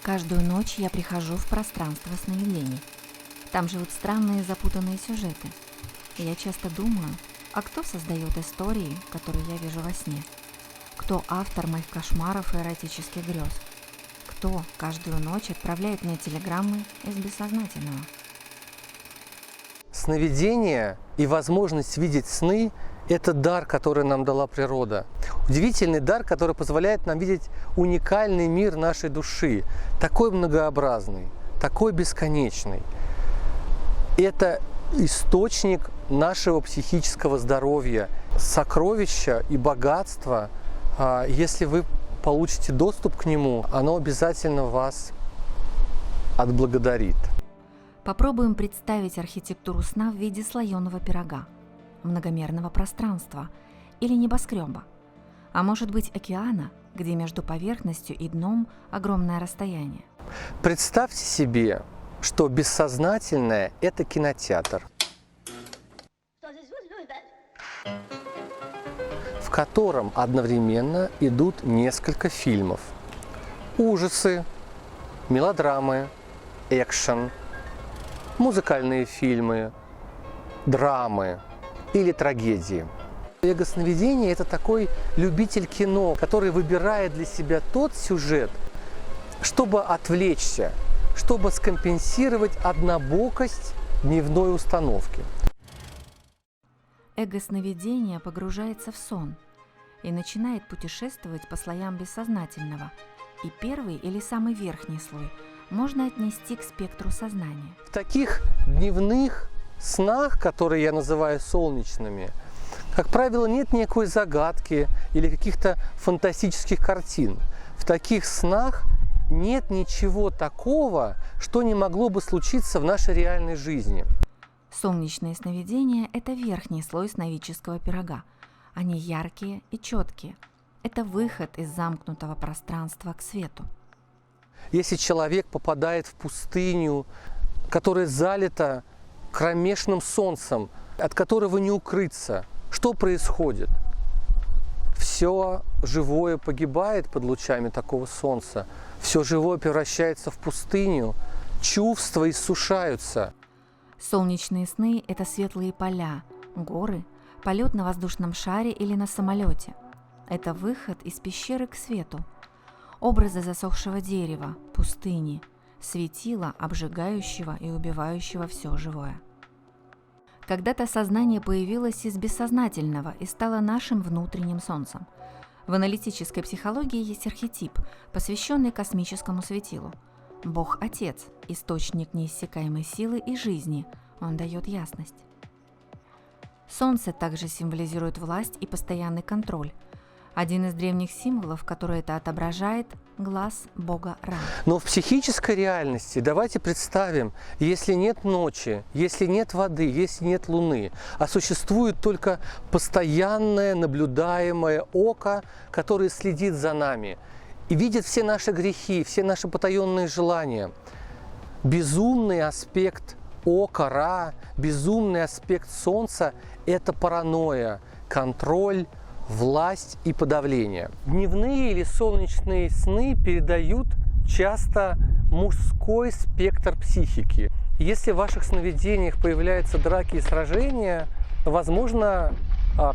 Каждую ночь я прихожу в пространство сновидений. Там живут странные запутанные сюжеты. И я часто думаю, а кто создает истории, которые я вижу во сне? Кто автор моих кошмаров и эротических грез? Кто каждую ночь отправляет мне телеграммы из бессознательного? Сновидение и возможность видеть сны – это дар, который нам дала природа. Удивительный дар, который позволяет нам видеть уникальный мир нашей души, такой многообразный, такой бесконечный. Это источник нашего психического здоровья, сокровища и богатства. Если вы получите доступ к нему, оно обязательно вас отблагодарит. Попробуем представить архитектуру сна в виде слоеного пирога, многомерного пространства или небоскреба, а может быть океана, где между поверхностью и дном огромное расстояние. Представьте себе, что бессознательное – это кинотеатр, в котором одновременно идут несколько фильмов. Ужасы, мелодрамы, экшен, музыкальные фильмы, драмы или трагедии. Эго-сновидение – это такой любитель кино, который выбирает для себя тот сюжет, чтобы отвлечься, чтобы скомпенсировать однобокость дневной установки. Эго-сновидение погружается в сон и начинает путешествовать по слоям бессознательного, и первый или самый верхний слой можно отнести к спектру сознания. В таких дневных снах, которые я называю солнечными, как правило, нет никакой загадки или каких-то фантастических картин. В таких снах нет ничего такого, что не могло бы случиться в нашей реальной жизни. Солнечные сновидения – это верхний слой сновидческого пирога. Они яркие и четкие. Это выход из замкнутого пространства к свету. Если человек попадает в пустыню, которая залита кромешным солнцем, от которого не укрыться, что происходит? Все живое погибает под лучами такого солнца, все живое превращается в пустыню, чувства иссушаются. Солнечные сны – это светлые поля, горы, полет на воздушном шаре или на самолете. Это выход из пещеры к свету. Образы засохшего дерева, пустыни, светила, обжигающего и убивающего все живое. Когда-то сознание появилось из бессознательного и стало нашим внутренним солнцем. В аналитической психологии есть архетип, посвященный космическому светилу. Бог-Отец – источник неиссякаемой силы и жизни, он дает ясность. Солнце также символизирует власть и постоянный контроль. Один из древних символов, который это отображает – глаз бога Ра. Но в психической реальности давайте представим, если нет ночи, если нет воды, если нет луны, а существует только постоянное наблюдаемое око, которое следит за нами и видит все наши грехи, все наши потаенные желания. Безумный аспект ока Ра, безумный аспект Солнца – это паранойя, контроль, власть и подавление. Дневные или солнечные сны передают часто мужской спектр психики. Если в ваших сновидениях появляются драки и сражения, возможно,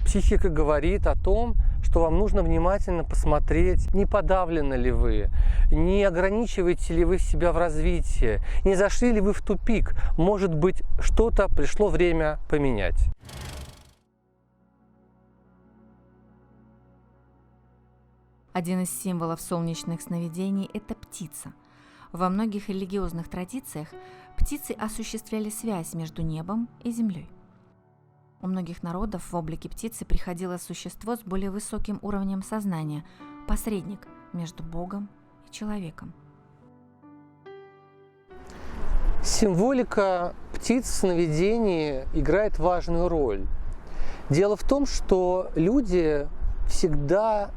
психика говорит о том, что вам нужно внимательно посмотреть, не подавлены ли вы, не ограничиваете ли вы себя в развитии, не зашли ли вы в тупик. Может быть, что-то пришло время поменять. Один из символов солнечных сновидений – это птица. Во многих религиозных традициях птицы осуществляли связь между небом и землей. У многих народов в облике птицы приходило существо с более высоким уровнем сознания – посредник между Богом и человеком. Символика птиц в сновидении играет важную роль. Дело в том, что люди всегда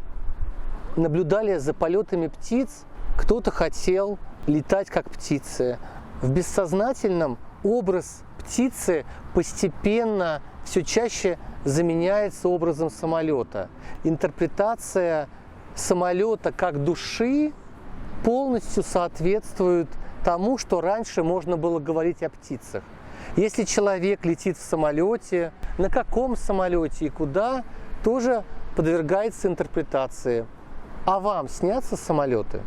наблюдали за полетами птиц, кто-то хотел летать как птицы. В бессознательном образ птицы постепенно все чаще заменяется образом самолета. Интерпретация самолета как души полностью соответствует тому, что раньше можно было говорить о птицах. Если человек летит в самолете, на каком самолете и куда, тоже подвергается интерпретации. А вам снятся самолеты?